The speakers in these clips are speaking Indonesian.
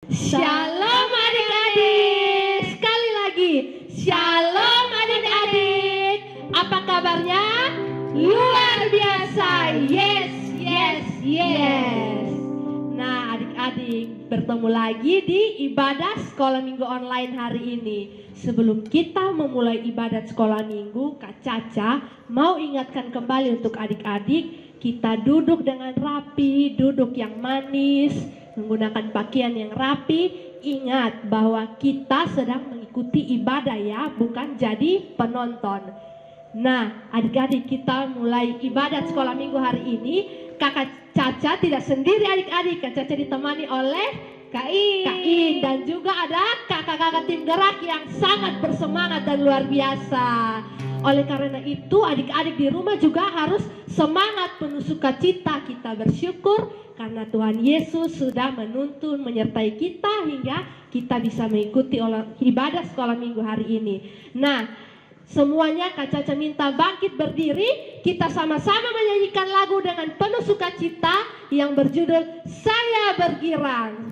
Shalom adik-adik. Sekali lagi, shalom adik-adik. Apa kabarnya? Luar biasa. Yes, yes, yes. Nah adik-adik, bertemu lagi di ibadah sekolah minggu online hari ini. Sebelum kita memulai ibadah sekolah minggu, Kak Caca mau ingatkan kembali untuk adik-adik, kita duduk dengan rapi, duduk yang manis, menggunakan pakaian yang rapi. Ingat bahwa kita sedang mengikuti ibadah ya, bukan jadi penonton. Nah adik-adik, kita mulai ibadah sekolah minggu hari ini. Kakak Caca tidak sendiri adik-adik, Kak Caca ditemani oleh Kak In, dan juga ada kakak-kakak tim gerak yang sangat bersemangat dan luar biasa. Oleh karena itu adik-adik di rumah juga harus semangat, penuh sukacita. Kita bersyukur karena Tuhan Yesus sudah menuntun menyertai kita hingga kita bisa mengikuti ibadah sekolah minggu hari ini. Nah semuanya Kak Caca minta bangkit berdiri. Kita sama-sama menyanyikan lagu dengan penuh sukacita yang berjudul Saya Bergirang.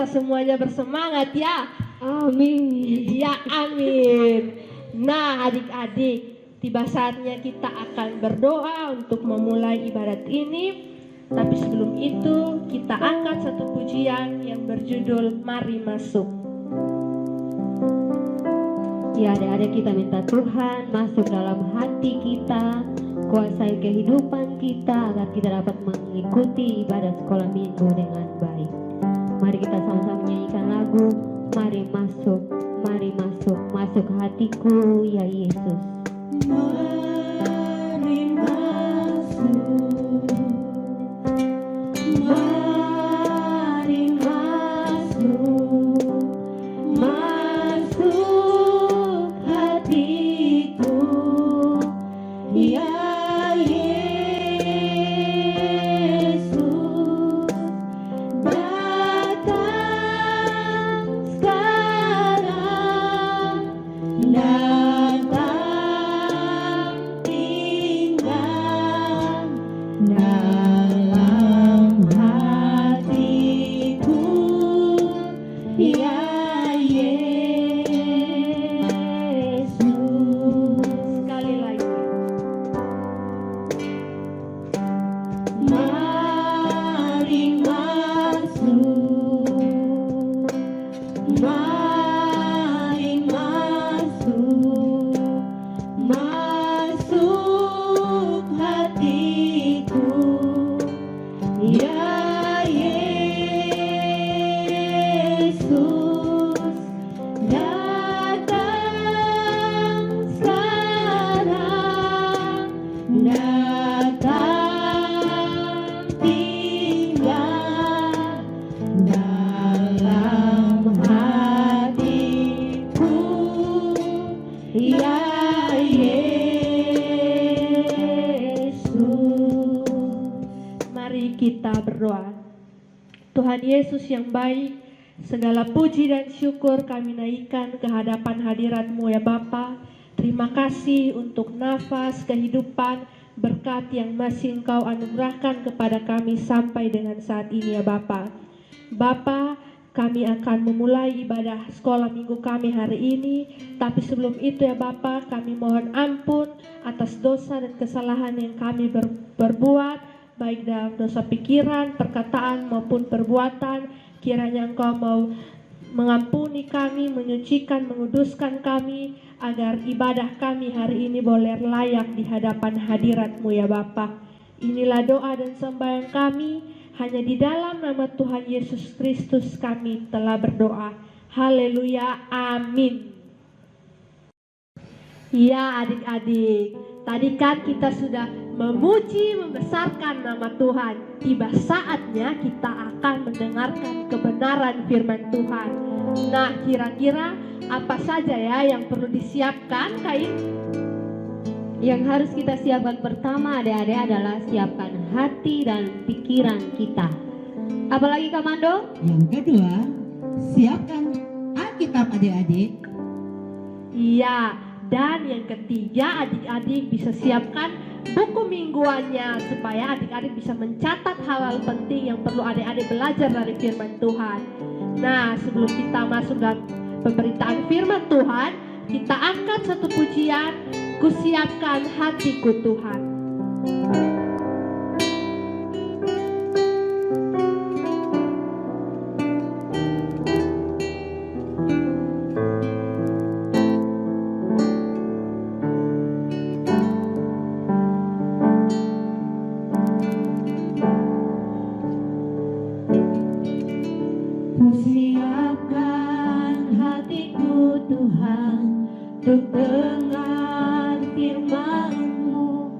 Semuanya bersemangat ya. Amin. Ya amin. Nah adik-adik, tiba saatnya kita akan berdoa untuk memulai ibadat ini. Tapi sebelum itu kita angkat satu pujian yang berjudul Mari Masuk. Ya adik-adik, kita minta Tuhan masuk dalam hati kita, kuasai kehidupan kita agar kita dapat mengikuti ibadah sekolah minggu dengan baik. Mari kita sama-sama menyanyikan lagu Mari Masuk, Mari Masuk, masuk hatiku ya Yesus. Mari masuk, mari masuk, masuk hatiku ya Yesus. kita berdoa. Tuhan Yesus yang baik, segala puji dan syukur kami naikkan ke hadapan hadirat-Mu ya Bapa. Terima kasih untuk nafas kehidupan, berkat yang masih Engkau anugerahkan kepada kami sampai dengan saat ini ya Bapa. Bapa, kami akan memulai ibadah sekolah minggu kami hari ini. Tapi sebelum itu ya Bapa, kami mohon ampun atas dosa dan kesalahan yang kami berbuat, baik dalam dosa pikiran, perkataan maupun perbuatan. Kiranya Engkau mau mengampuni kami, menyucikan, menguduskan kami, agar ibadah kami hari ini boleh layak di hadapan hadirat-Mu ya Bapa. Inilah doa dan sembahyang kami, hanya di dalam nama Tuhan Yesus Kristus kami telah berdoa. Haleluya, amin. Ya adik-adik, tadi kan kita sudah memuji, membesarkan nama Tuhan. Tiba saatnya kita akan mendengarkan kebenaran firman Tuhan. Nah, kira-kira apa saja ya yang perlu disiapkan, Kain? Yang harus kita siapkan pertama adik-adik adalah siapkan hati dan pikiran kita. Apalagi Kamando? Yang kedua, siapkan Alkitab adik-adik. Iya, dan yang ketiga adik-adik bisa siapkan buku mingguannya supaya adik-adik bisa mencatat hal-hal penting yang perlu adik-adik belajar dari firman Tuhan. Nah, sebelum kita masuk dalam pemberitaan firman Tuhan, kita angkat satu pujian, Kusiapkan Hatiku Tuhan. Kusiapkan hatiku Tuhan untuk dengar firman-Mu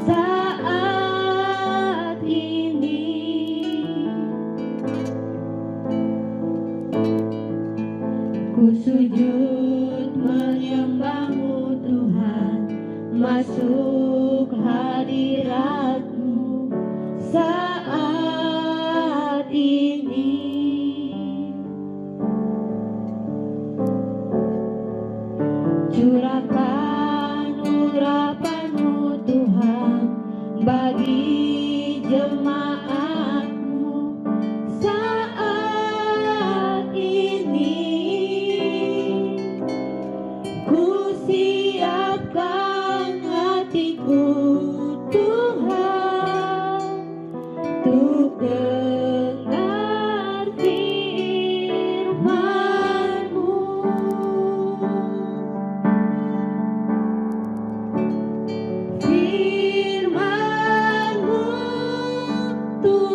saat ini. Ku sujud menyembah-Mu Tuhan, masuk hadirat-Mu saat ini. Curahkan urapan-Mu Tuhan bagi jemaat-Mu saat ini. Ku siapkan hatiku Tuhan untuk dengar firman-Mu. Firman-Mu Tuhan.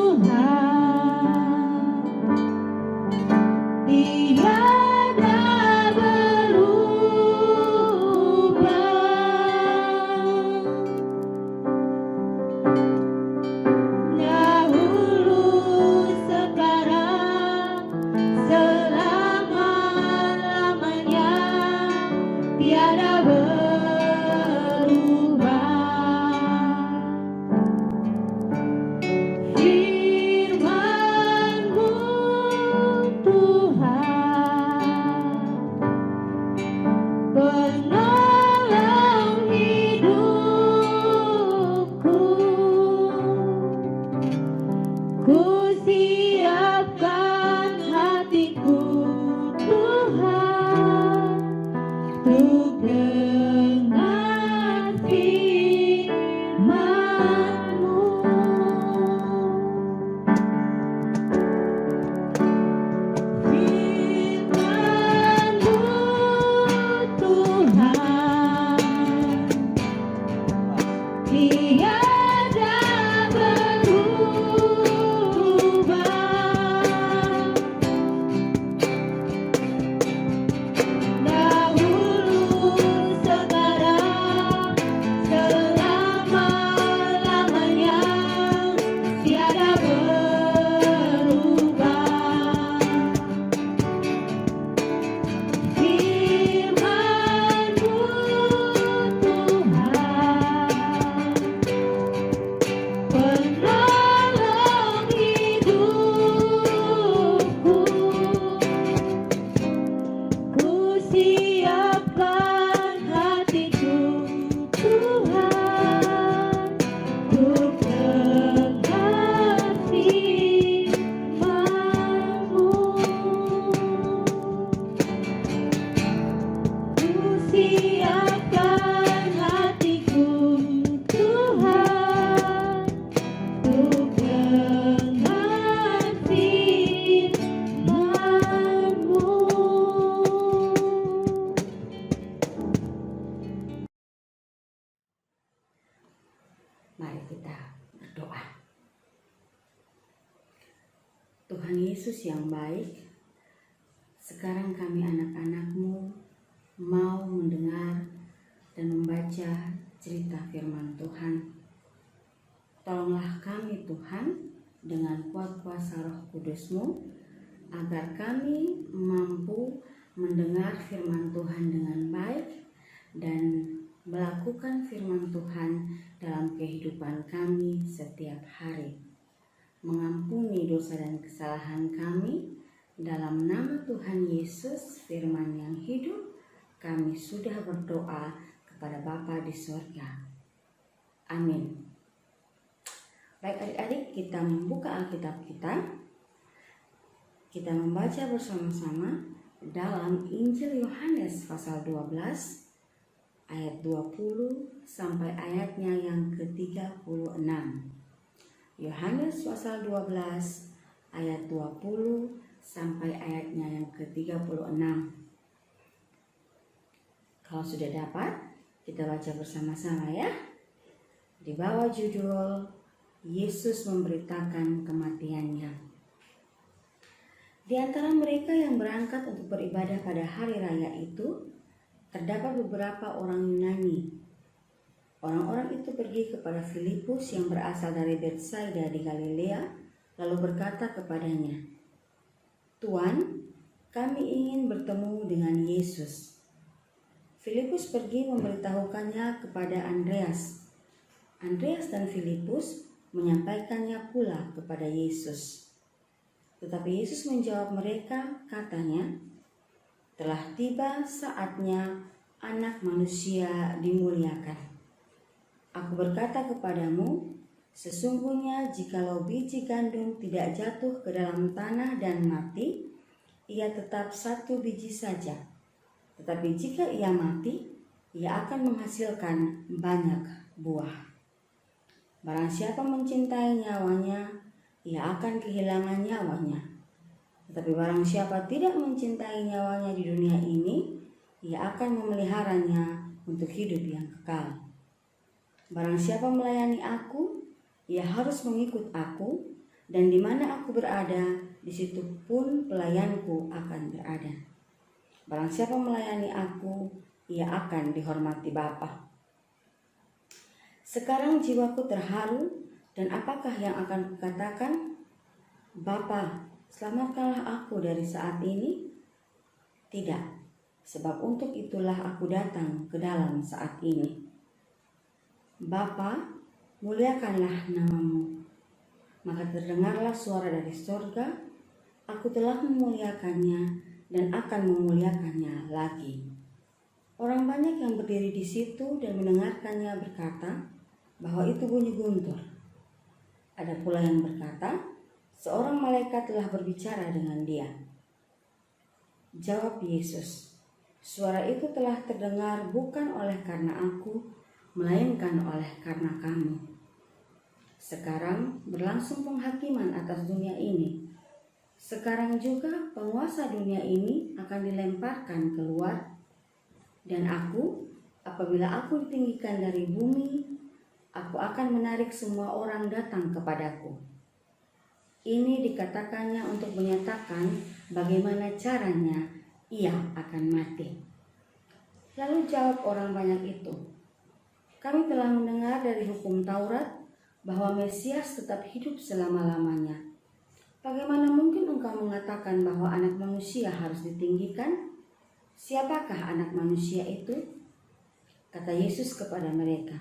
berdoa. Tuhan Yesus yang baik, sekarang kami anak-anak-Mu mau mendengar dan membaca cerita firman Tuhan. Tolonglah kami Tuhan dengan kuat kuasa Roh Kudus-Mu, agar kami mampu mendengar firman Tuhan dengan baik dan melakukan firman Tuhan dalam kehidupan kami setiap hari. Mengampuni dosa dan kesalahan kami, dalam nama Tuhan Yesus firman yang hidup, kami sudah berdoa kepada Bapa di surga. Amin. Baik adik-adik, kita membuka Alkitab kita. Kita membaca bersama-sama dalam Injil Yohanes pasal 12 ayat 20 sampai ayatnya yang ke-36. Yohanes pasal 12 ayat 20 sampai ayatnya yang ke-36. Kalau sudah dapat, kita baca bersama-sama ya. Di bawah judul Yesus memberitakan kematiannya. Di antara mereka yang berangkat untuk beribadah pada hari raya itu, terdapat beberapa orang Yunani. Orang-orang itu pergi kepada Filipus yang berasal dari Betsaida di Galilea, lalu berkata kepadanya, "Tuan, kami ingin bertemu dengan Yesus." Filipus pergi memberitahukannya kepada Andreas. Andreas dan Filipus menyampaikannya pula kepada Yesus. Tetapi Yesus menjawab mereka, katanya, "Telah tiba saatnya Anak Manusia dimuliakan. Aku berkata kepadamu, sesungguhnya jikalau biji gandum tidak jatuh ke dalam tanah dan mati, ia tetap satu biji saja. Tetapi jika ia mati, ia akan menghasilkan banyak buah. Barang siapa mencintai nyawanya, ia akan kehilangan nyawanya. Tetapi barang siapa tidak mencintai nyawanya di dunia ini, ia akan memeliharanya untuk hidup yang kekal. Barang siapa melayani aku, ia harus mengikut aku, dan di mana aku berada, di situ pun pelayanku akan berada. Barang siapa melayani aku, ia akan dihormati Bapa." Sekarang jiwaku terharu, dan apakah yang akan kukatakan? "Bapa, selamatkanlah aku dari saat ini." Tidak, sebab untuk itulah aku datang ke dalam saat ini. "Bapa, muliakanlah nama-Mu." Maka terdengarlah suara dari sorga, "Aku telah memuliakannya dan akan memuliakannya lagi." Orang banyak yang berdiri di situ dan mendengarkannya berkata bahwa itu bunyi guntur. Ada pula yang berkata, seorang malaikat telah berbicara dengan dia. Jawab Yesus, "Suara itu telah terdengar bukan oleh karena aku, melainkan oleh karena kamu. Sekarang berlangsung penghakiman atas dunia ini. Sekarang juga penguasa dunia ini akan dilemparkan keluar. Dan aku, apabila aku ditinggikan dari bumi, aku akan menarik semua orang datang kepadaku." Ini dikatakannya untuk menyatakan bagaimana caranya ia akan mati. Lalu jawab orang banyak itu, "Kami telah mendengar dari hukum Taurat bahwa Mesias tetap hidup selama-lamanya. Bagaimana mungkin engkau mengatakan bahwa Anak Manusia harus ditinggikan? Siapakah Anak Manusia itu?" Kata Yesus kepada mereka,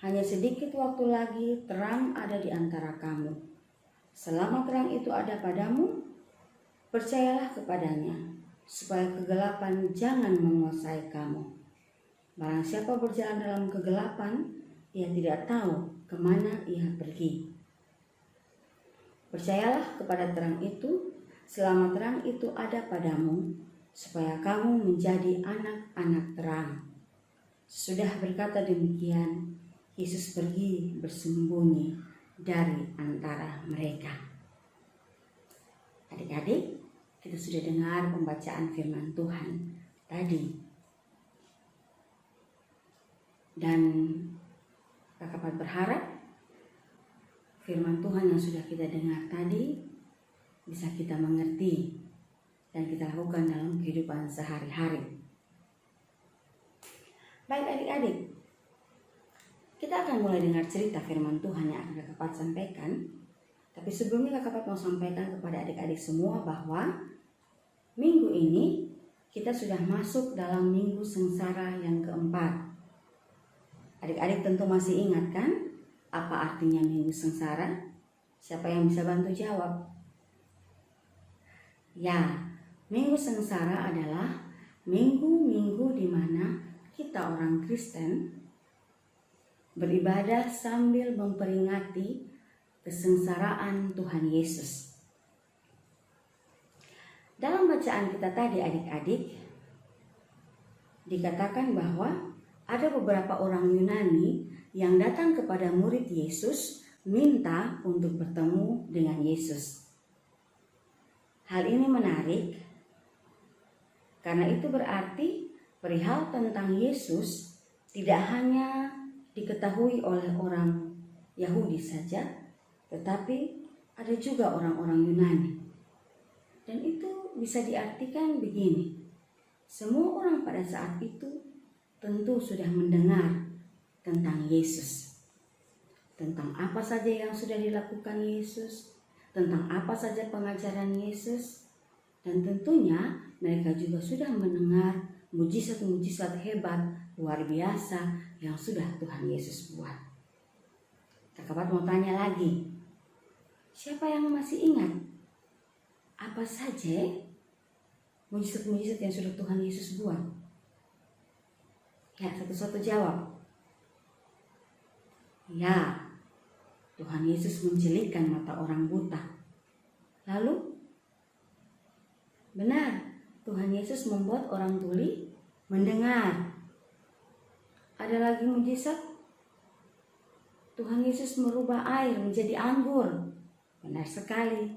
"Hanya sedikit waktu lagi terang ada di antara kamu. Selama terang itu ada padamu, percayalah kepadanya, supaya kegelapan jangan menguasai kamu. Barang siapa berjalan dalam kegelapan, ia tidak tahu kemana ia pergi. Percayalah kepada terang itu, selama terang itu ada padamu, supaya kamu menjadi anak-anak terang." Sudah berkata demikian, Yesus pergi bersembunyi dari antara mereka. Adik-adik, kita sudah dengar pembacaan firman Tuhan tadi. Dan Kakak berharap firman Tuhan yang sudah kita dengar tadi bisa kita mengerti dan kita lakukan dalam kehidupan sehari-hari. Baik adik-adik, kita akan mulai dengar cerita firman Tuhan yang akan Kakak Pat sampaikan. Tapi sebelumnya Kakak Pat mau sampaikan kepada adik-adik semua bahwa minggu ini kita sudah masuk dalam minggu sengsara yang keempat. Adik-adik tentu masih ingat kan apa artinya minggu sengsara? Siapa yang bisa bantu jawab? Ya, minggu sengsara adalah minggu-minggu di mana kita orang Kristen beribadah sambil memperingati kesengsaraan Tuhan Yesus. Dalam bacaan kita tadi adik-adik, dikatakan bahwa ada beberapa orang Yunani yang datang kepada murid Yesus minta untuk bertemu dengan Yesus. Hal ini menarik karena itu berarti perihal tentang Yesus tidak hanya diketahui oleh orang Yahudi saja, tetapi ada juga orang-orang Yunani. Dan itu bisa diartikan begini, semua orang pada saat itu tentu sudah mendengar tentang Yesus, tentang apa saja yang sudah dilakukan Yesus, tentang apa saja pengajaran Yesus, dan tentunya mereka juga sudah mendengar mujizat-mujizat hebat luar biasa yang sudah Tuhan Yesus buat. Kakak Pat mau tanya lagi, siapa yang masih ingat apa saja mujizat-mujizat yang sudah Tuhan Yesus buat? Ya, satu-satu jawab. Ya, Tuhan Yesus mencelikkan mata orang buta. Lalu, benar, Tuhan Yesus membuat orang tuli mendengar. Ada lagi mujizat, Tuhan Yesus merubah air menjadi anggur. Benar sekali.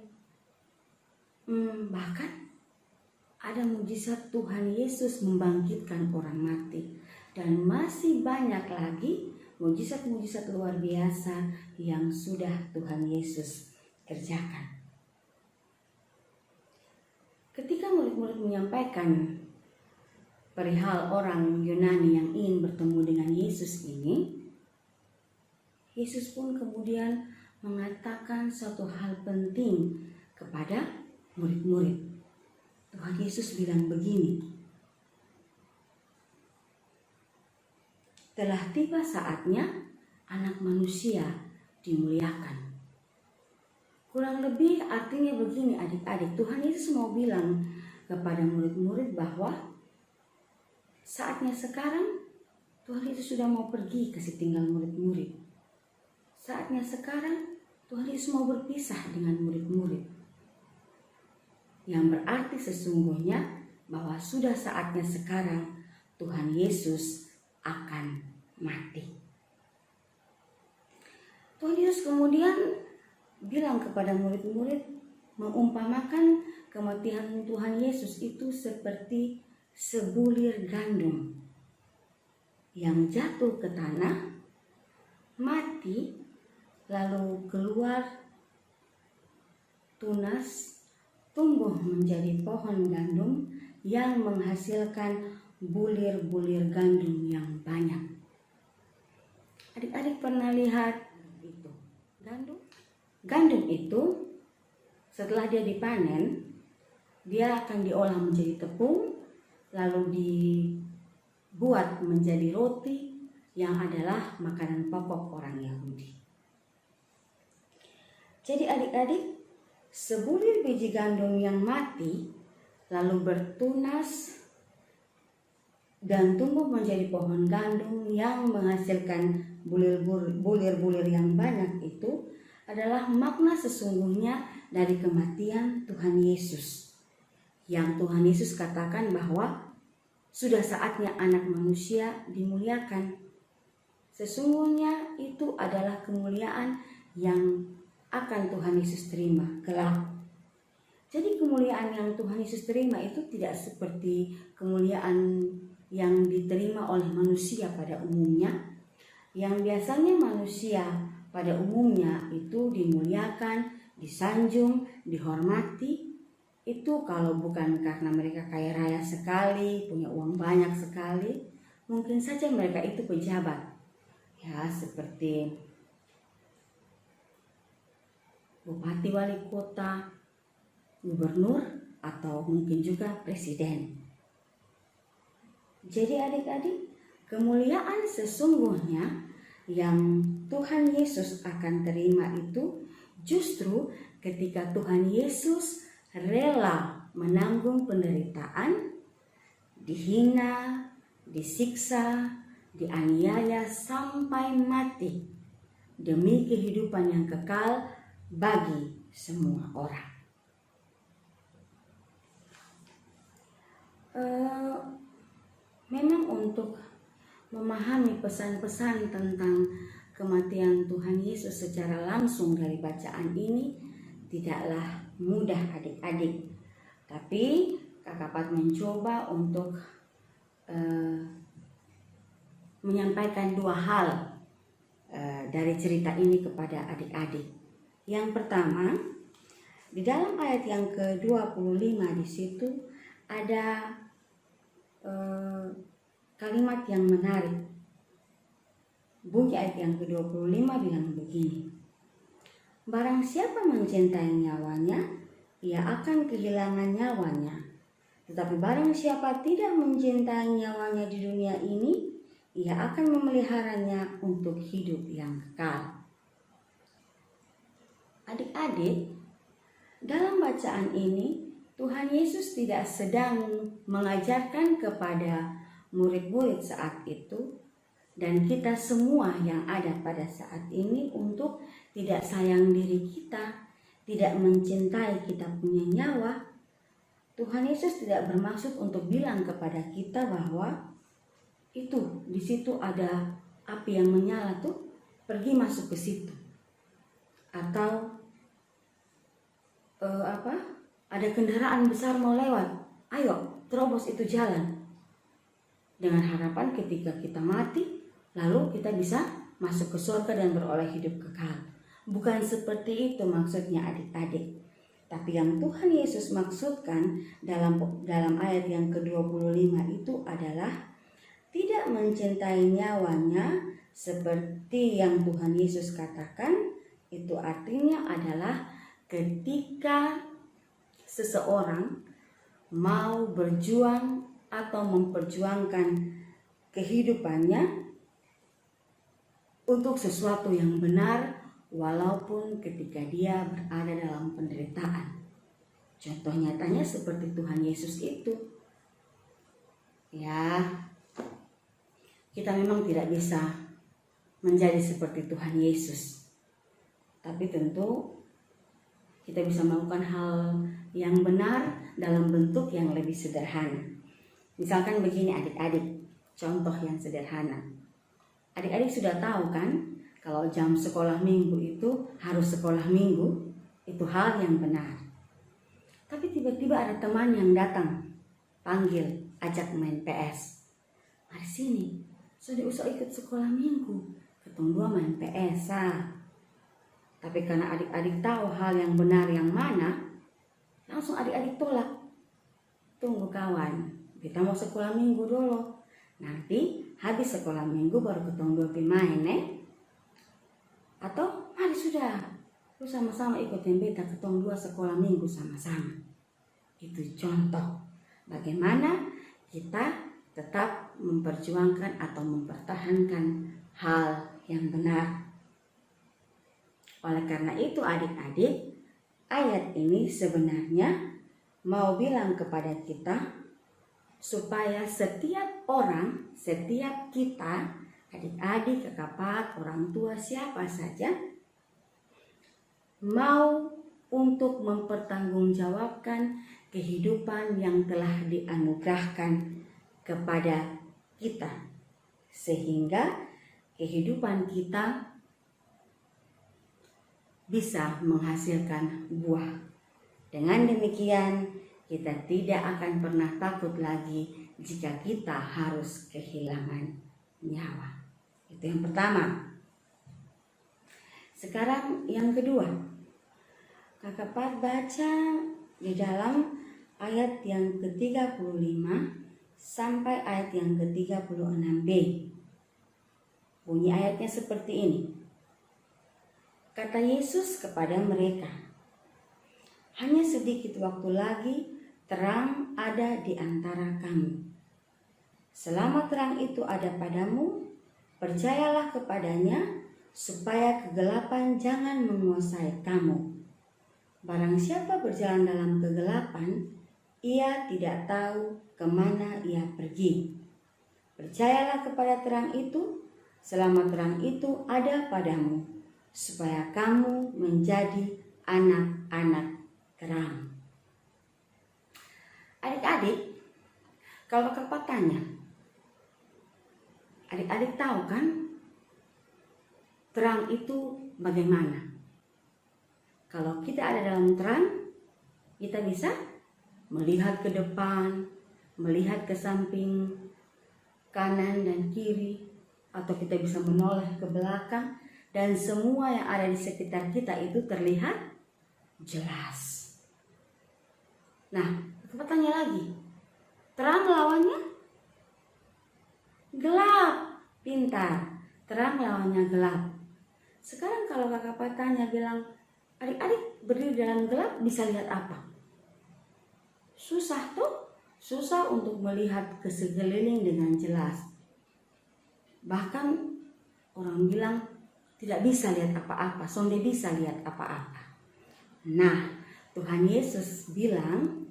Bahkan ada mujizat Tuhan Yesus membangkitkan orang mati. Dan masih banyak lagi mujizat-mujizat luar biasa yang sudah Tuhan Yesus kerjakan. Ketika murid-murid menyampaikan perihal orang Yunani yang ingin bertemu dengan Yesus ini, Yesus pun kemudian mengatakan suatu hal penting kepada murid-murid. Tuhan Yesus bilang begini, telah tiba saatnya anak manusia dimuliakan. Kurang lebih artinya begini adik-adik, Tuhan Yesus mau bilang kepada murid-murid bahwa saatnya sekarang Tuhan Yesus sudah mau pergi kasih tinggal murid-murid. Saatnya sekarang Tuhan Yesus mau berpisah dengan murid-murid. Yang berarti sesungguhnya bahwa sudah saatnya sekarang Tuhan Yesus akan mati. Tuhan Yesus kemudian bilang kepada murid-murid, mengumpamakan kematian Tuhan Yesus itu seperti sebulir gandum yang jatuh ke tanah, mati, lalu keluar, tunas, tumbuh menjadi pohon gandum yang menghasilkan bulir-bulir gandum yang banyak. Adik-adik pernah lihat itu gandum? Gandum itu setelah dia dipanen, dia akan diolah menjadi tepung, lalu dibuat menjadi roti yang adalah makanan pokok orang Yahudi. Jadi adik-adik, sebulir biji gandum yang mati lalu bertunas dan tumbuh menjadi pohon gandum yang menghasilkan bulir-bulir yang banyak itu adalah makna sesungguhnya dari kematian Tuhan Yesus. Yang Tuhan Yesus katakan bahwa sudah saatnya anak manusia dimuliakan. Sesungguhnya itu adalah kemuliaan yang akan Tuhan Yesus terima kelak. Jadi kemuliaan yang Tuhan Yesus terima itu tidak seperti kemuliaan yang diterima oleh manusia pada umumnya, yang biasanya manusia pada umumnya itu dimuliakan, disanjung, dihormati, itu kalau bukan karena mereka kaya raya sekali, punya uang banyak sekali, mungkin saja mereka itu pejabat, ya seperti bupati, wali kota, gubernur, atau mungkin juga presiden. Jadi adik-adik, kemuliaan sesungguhnya yang Tuhan Yesus akan terima itu justru ketika Tuhan Yesus rela menanggung penderitaan, dihina, disiksa, dianiaya sampai mati demi kehidupan yang kekal bagi semua orang. Memang untuk memahami pesan-pesan tentang kematian Tuhan Yesus secara langsung dari bacaan ini tidaklah mudah adik-adik. Tapi Kakak Pat mencoba untuk menyampaikan dua hal dari cerita ini kepada adik-adik. Yang pertama, di dalam ayat yang ke-25 di situ ada kalimat yang menarik. Bunyi ayat yang ke-25 bilang begini: barang siapa mencintai nyawanya, ia akan kehilangan nyawanya. Tetapi barang siapa tidak mencintai nyawanya di dunia ini, ia akan memeliharanya untuk hidup yang kekal. Adik-adik, dalam bacaan ini Tuhan Yesus tidak sedang mengajarkan kepada murid-murid saat itu dan kita semua yang ada pada saat ini untuk tidak sayang diri kita, tidak mencintai kita punya nyawa. Tuhan Yesus tidak bermaksud untuk bilang kepada kita bahwa itu di situ ada api yang menyala tuh, pergi masuk ke situ. Atau ada kendaraan besar mau lewat, ayo terobos itu jalan, dengan harapan ketika kita mati lalu kita bisa masuk ke surga dan beroleh hidup kekal. Bukan seperti itu maksudnya adik-adik. Tapi yang Tuhan Yesus maksudkan dalam ayat yang ke-25 itu adalah tidak mencintai nyawanya seperti yang Tuhan Yesus katakan. Itu artinya adalah ketika seseorang mau berjuang atau memperjuangkan kehidupannya untuk sesuatu yang benar walaupun ketika dia berada dalam penderitaan. Contoh nyatanya seperti Tuhan Yesus itu. Ya, kita memang tidak bisa menjadi seperti Tuhan Yesus. Tapi tentu kita bisa melakukan hal yang benar dalam bentuk yang lebih sederhana. Misalkan begini adik-adik, contoh yang sederhana. Adik-adik sudah tahu kan, kalau jam sekolah minggu itu harus sekolah minggu, itu hal yang benar. Tapi tiba-tiba ada teman yang datang, panggil, ajak main PS. Mari sini, sudah usah ikut sekolah minggu, ketemu dua main PS. Tapi karena adik-adik tahu hal yang benar yang mana, langsung adik-adik tolak. Tunggu kawan, kita mau sekolah minggu dulu. Nanti habis sekolah minggu baru ketemu dua pemain Atau mari sudah, lu sama-sama ikutin beta ketemu dua sekolah minggu sama-sama. Itu contoh bagaimana kita tetap memperjuangkan atau mempertahankan hal yang benar. Oleh karena itu adik-adik, ayat ini sebenarnya mau bilang kepada kita supaya setiap orang, setiap kita, adik-adik, kakak Pat, orang tua, siapa saja, mau untuk mempertanggungjawabkan kehidupan yang telah dianugerahkan kepada kita, sehingga kehidupan kita bisa menghasilkan buah. Dengan demikian, kita tidak akan pernah takut lagi jika kita harus kehilangan nyawa. Itu yang pertama. Sekarang yang kedua, Kakak Pat baca di dalam ayat yang ke-35 sampai ayat yang ke-36b. Bunyi ayatnya seperti ini. Kata Yesus kepada mereka, hanya sedikit waktu lagi terang ada di antara kamu. Selama terang itu ada padamu, percayalah kepadanya, supaya kegelapan jangan menguasai kamu. Barang siapa berjalan dalam kegelapan, ia tidak tahu kemana ia pergi. Percayalah kepada terang itu, selama terang itu ada padamu, supaya kamu menjadi anak-anak terang. Adik-adik, kalau Kakak tanya, adik-adik tahu kan terang itu bagaimana? Kalau kita ada dalam terang, kita bisa melihat ke depan, melihat ke samping, kanan dan kiri, atau kita bisa menoleh ke belakang, dan semua yang ada di sekitar kita itu terlihat jelas. Nah, kita tanya lagi, terang lawannya gelap, pintar. Terang lawannya gelap. Sekarang kalau Kakak tanya bilang, adik-adik berdiri dalam gelap bisa lihat apa? Susah tuh, susah untuk melihat ke sekeliling dengan jelas. Bahkan orang bilang tidak bisa lihat apa-apa, sonde bisa lihat apa-apa. Nah, Tuhan Yesus bilang,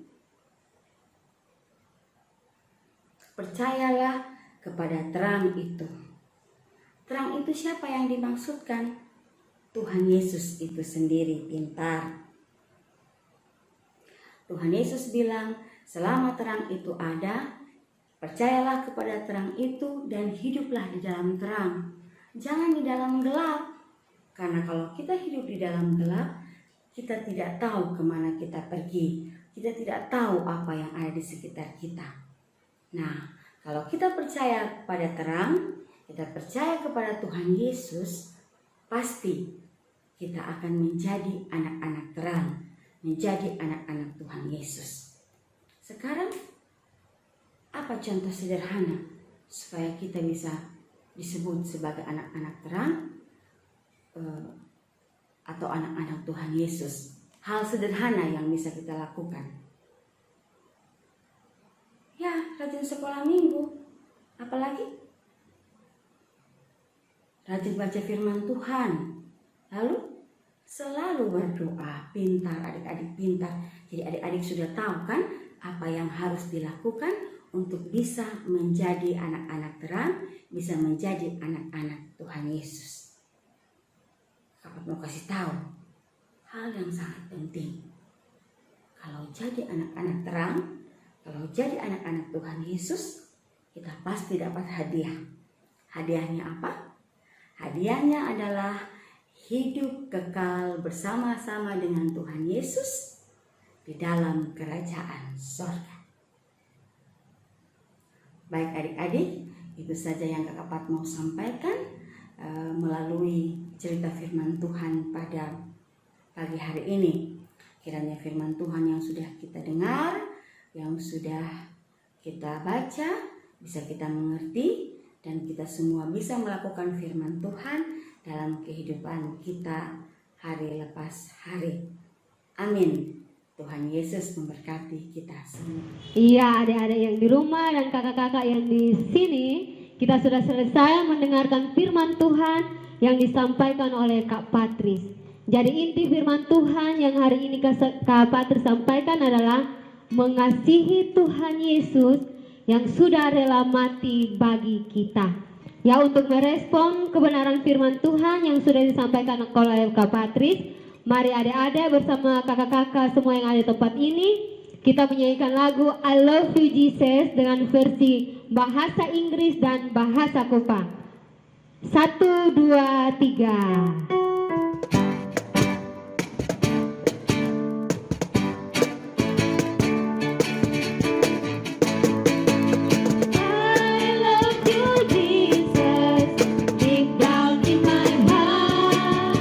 percayalah kepada terang itu. Terang itu siapa yang dimaksudkan? Tuhan Yesus itu sendiri, pintar. Tuhan Yesus bilang, selama terang itu ada, percayalah kepada terang itu dan hiduplah di dalam terang. Jangan di dalam gelap. Karena kalau kita hidup di dalam gelap, kita tidak tahu kemana kita pergi. Kita tidak tahu apa yang ada di sekitar kita. Nah, kalau kita percaya pada terang, kita percaya kepada Tuhan Yesus, pasti kita akan menjadi anak-anak terang, menjadi anak-anak Tuhan Yesus. Sekarang, apa contoh sederhana supaya kita bisa disebut sebagai anak-anak terang atau anak-anak Tuhan Yesus? Hal sederhana yang bisa kita lakukan. Ya, rajin sekolah minggu. Apalagi? Rajin baca firman Tuhan. Lalu selalu berdoa. Pintar, adik-adik pintar. Jadi adik-adik sudah tahu kan apa yang harus dilakukan untuk bisa menjadi anak-anak terang, bisa menjadi anak-anak Tuhan Yesus. Kakak mau kasih tahu hal yang sangat penting. Kalau jadi anak-anak terang, kalau jadi anak-anak Tuhan Yesus, kita pasti dapat hadiah. Hadiahnya apa? Hadiahnya adalah hidup kekal bersama-sama dengan Tuhan Yesus di dalam kerajaan sorga. Baik adik-adik, itu saja yang Kakak Pat mau sampaikan melalui cerita firman Tuhan pada pagi hari ini. Kiranya firman Tuhan yang sudah kita dengar, yang sudah kita baca, bisa kita mengerti, dan kita semua bisa melakukan firman Tuhan dalam kehidupan kita hari lepas hari. Amin. Tuhan Yesus memberkati kita semua. Iya, adik-adik yang di rumah dan kakak-kakak yang di sini, kita sudah selesai mendengarkan firman Tuhan yang disampaikan oleh Kak Patris. Jadi inti firman Tuhan yang hari ini Kak Patris sampaikan adalah mengasihi Tuhan Yesus yang sudah rela mati bagi kita. Ya, untuk merespon kebenaran firman Tuhan yang sudah disampaikan oleh Kak Patris, mari adik-adik bersama kakak-kakak semua yang ada di tempat ini, kita menyanyikan lagu I Love You Jesus dengan versi bahasa Inggris dan bahasa Kupang. 1, 2, 3. Deep down in my heart,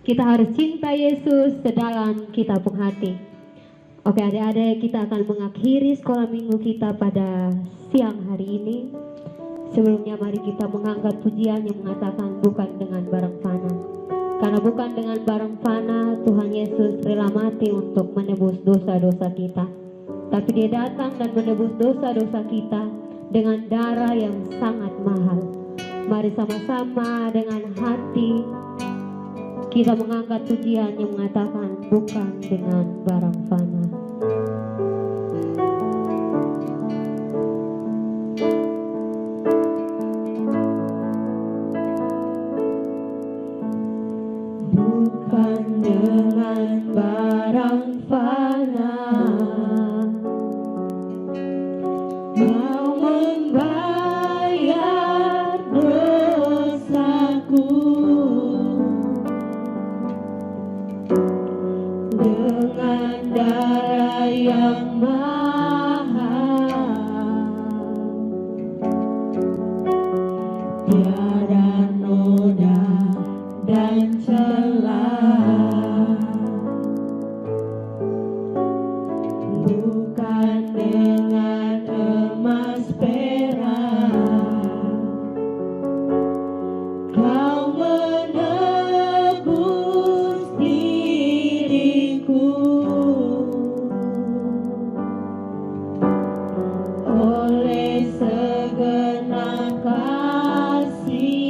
Kita harus cinta Yesus sedalam kita pun hati. Oke adik-adik, kita akan mengakhiri sekolah minggu kita pada siang hari ini. Sebelumnya mari kita mengangkat pujian yang mengatakan bukan dengan barang fana. Karena bukan dengan barang fana Tuhan Yesus rela mati untuk menebus dosa-dosa kita. Tapi Dia datang dan menebus dosa-dosa kita dengan darah yang sangat mahal. Mari sama-sama dengan hati kita mengangkat pujian yang mengatakan bukan dengan barang fana. Bukan dengan barang fana, Kau membayar dosaku. Dengan darah yang mahal, tiada noda dan celah. Bukan dengan emas perak, Kau menebus diriku. Oleh segenap kasih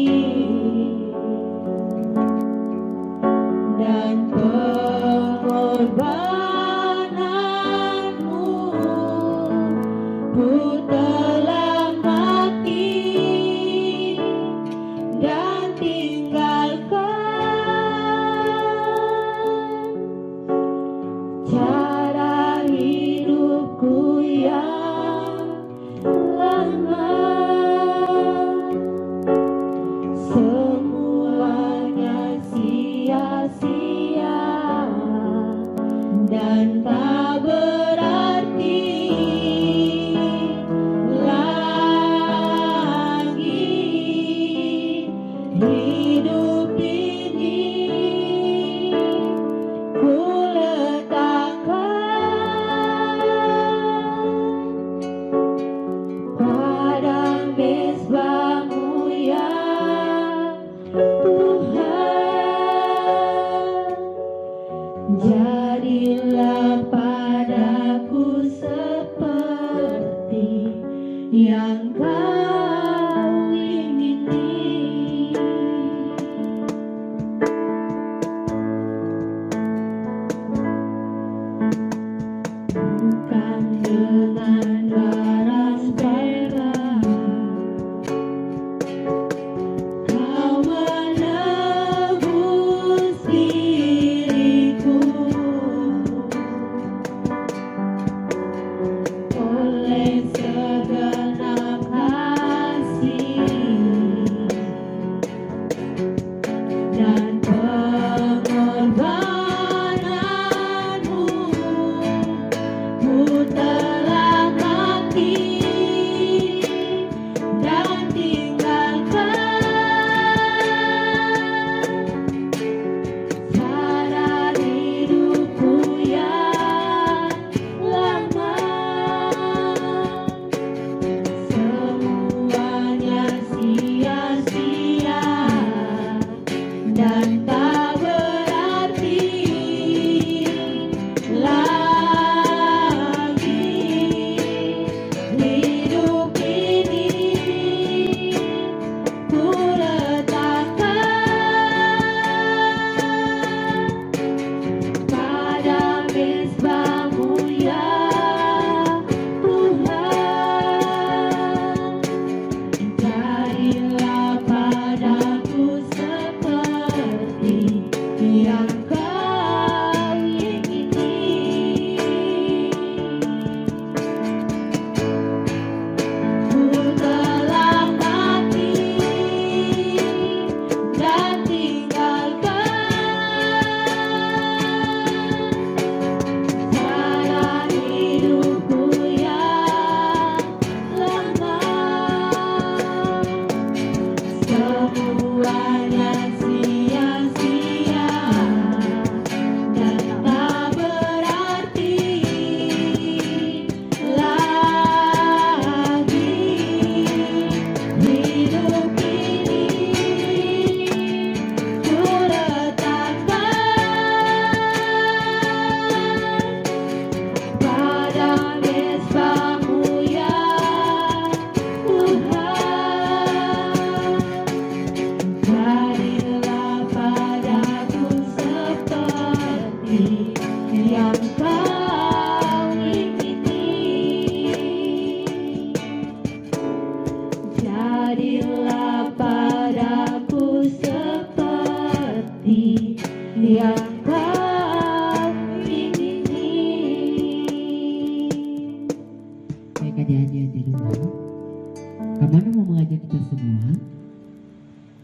saja kita semua,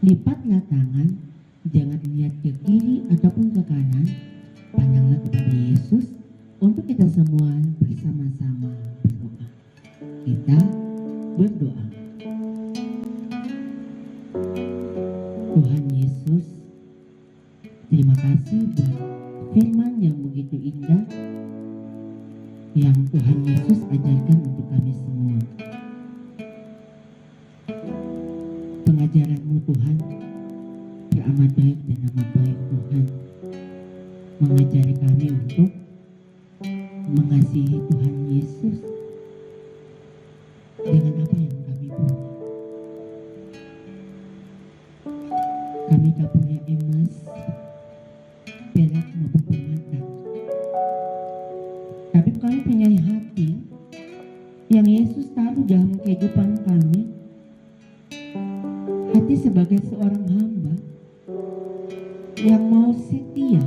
lipatlah tangan, jangan lihat ke kiri ataupun ke kanan, pandanglah kepada Yesus untuk kita semua bersama-sama berdoa. Kita berdoa. Tuhan Yesus, terima kasih buat firman yang begitu indah yang Tuhan Yesus ajarkan untuk kami semua. Pengajaran-Mu Tuhan teramat baik dan amat baik Tuhan, mengajari kami untuk mengasihi Tuhan Yesus dengan apa yang kami punya. Kami tak punya emas, perak maupun permata, tapi kami punya hati yang Yesus taruh dalam kehidupan kami. Hati sebagai seorang hamba yang mau setia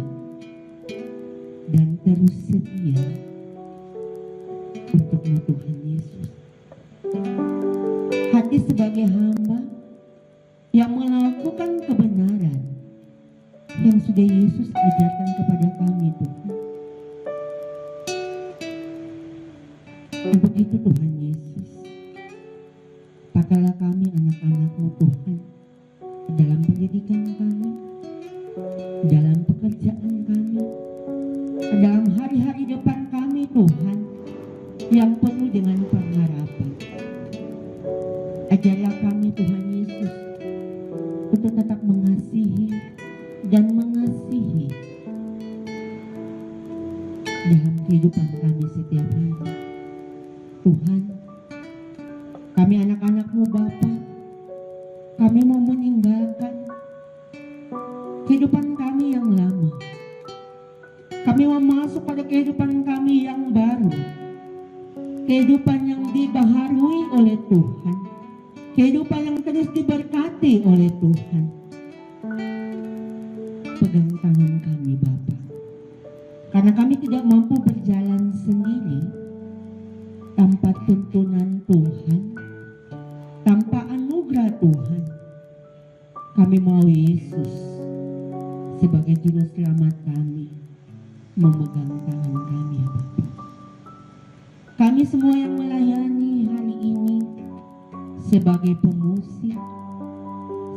dan terus setia untuk-Mu Tuhan Yesus. Hati sebagai hamba yang melakukan kebenaran yang sudah Yesus ajarkan kepada kami Tuhan. Untuk itu Tuhan Yesus, pakailah kami anak-anak-Mu Tuhan dalam pendidikan kami, dalam pekerjaan kami, dalam hari-hari depan kami Tuhan yang penuh dengan pengharapan. Ajarlah kami Tuhan Yesus untuk tetap mengasihi dan mengasihi dalam kehidupan kami setiap hari. Tuhan, kami anak-anak-Mu Bapa, kami mau meninggalkan kehidupan kami yang lama. Kami mau masuk pada kehidupan kami yang baru. Kehidupan yang dibaharui oleh Tuhan. Kehidupan yang terus diberkati oleh Tuhan. Pegang tangan kami Bapa, karena kami tidak mampu berjalan sendiri tanpa tuntunan Tuhan, tanpa anugerah Tuhan. Kami mau Yesus sebagai juru selamat kami memegang tangan kami ya Bapa. Kami semua yang melayani hari ini sebagai pemusik,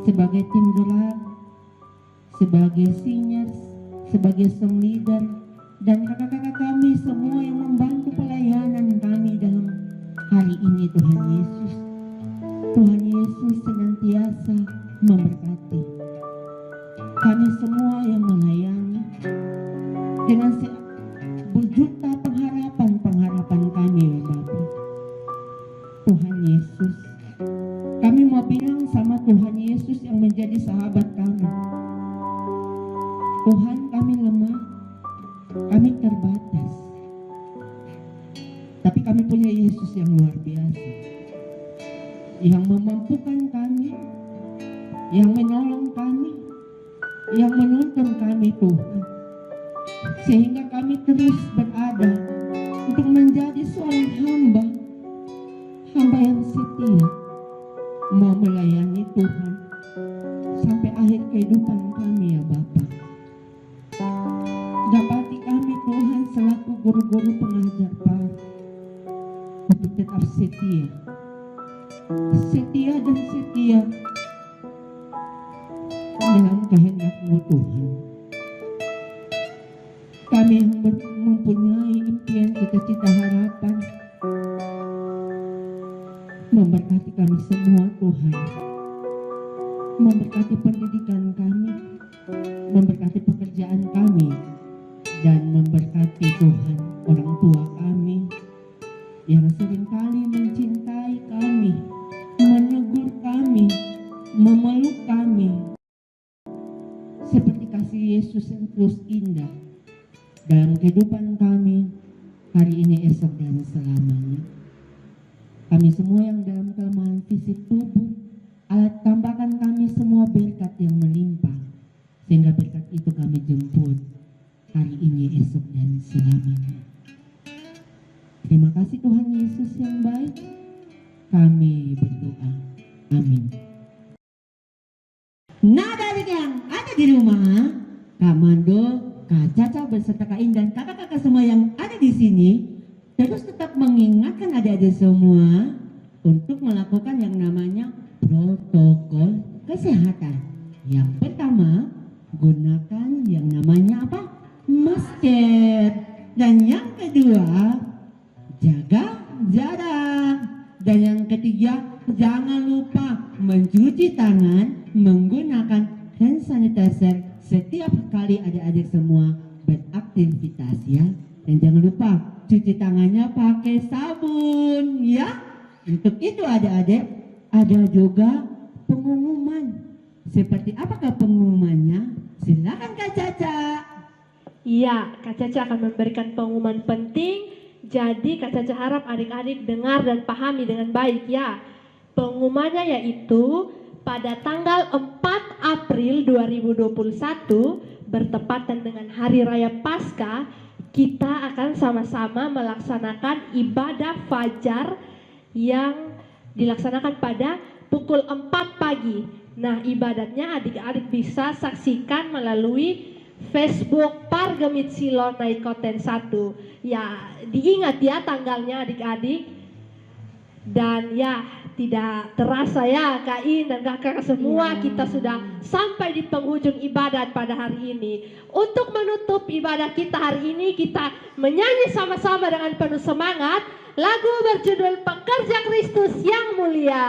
sebagai tim gerak, sebagai singers, sebagai song leader, dan kakak-kakak kami semua yang membantu pelayanan kami dalam hari ini Tuhan Yesus. Tuhan Yesus senantiasa memberkati kami semua yang melayani dengan berjuta pengharapan kami ya Bapa. Tuhan Yesus, kami mau bilang sama Tuhan Yesus yang menjadi sahabat kami. Tuhan, kami lemah, kami terbatas, tapi kami punya Yesus yang luar biasa, yang memampukan kami, yang menolong kami, yang menuntun kami Tuhan, sehingga kami terus berada untuk menjadi seorang hamba yang setia, mau melayani Tuhan sampai akhir kehidupan kami ya Bapa. Dapati kami Tuhan selaku guru-guru pengajar PAR untuk tetap setia dan setia dalam kehendak-Mu Tuhan. Kami yang mempunyai impian, cita-cita, harapan, memberkati kami semua Tuhan, memberkati pendidikan kami, memberkati pekerjaan kami, dan memberkati Tuhan orang tua kami yang seringkali mencintai kami, menegur kami, memeluk kami, seperti kasih Yesus yang terus indah dalam kehidupan kami hari ini, esok, dan selamanya. Kami semua yang dalam kelemahan fisik tubuh, alat tambahkan kami semua berkat yang melimpah, sehingga berkat itu kami jemput hari ini, esok, dan selamanya. Terima kasih Tuhan Yesus yang baik. Kami berdoa. Amin. Amin. Nah, dari yang ada di rumah, Kak Mando, Kak Caca beserta Kak In dan kakak-kakak semua yang ada di sini terus tetap mengingatkan adik-adik semua untuk melakukan yang namanya protokol kesehatan. Yang pertama, gunakan yang namanya apa? Masker. Dan yang kedua, jaga jarak. Dan yang ketiga, jangan lupa mencuci tangan menggunakan hand sanitizer setiap kali adik-adik semua beraktivitas ya. Dan jangan lupa cuci tangannya pakai sabun ya. Untuk itu adik-adik ada juga pengumuman. Seperti apakah pengumumannya? Silakan Kak Caca. Iya, Kak Caca akan memberikan pengumuman penting. Jadi Kak Caca harap adik-adik dengar dan pahami dengan baik ya. Pengumumannya yaitu pada tanggal 4 April 2021 bertepatan dengan Hari Raya Paskah, kita akan sama-sama melaksanakan ibadah fajar yang dilaksanakan pada pukul 4 pagi. Nah, ibadatnya adik-adik bisa saksikan melalui Facebook Pargemit Silo Naikoten 1. Ya, diingat ya tanggalnya adik-adik. Dan ya, tidak terasa ya Kak In dan kakak semua kita sudah sampai di penghujung ibadat pada hari ini. Untuk menutup ibadah kita hari ini, kita menyanyi sama-sama dengan penuh semangat lagu berjudul Pekerja Kristus yang Mulia.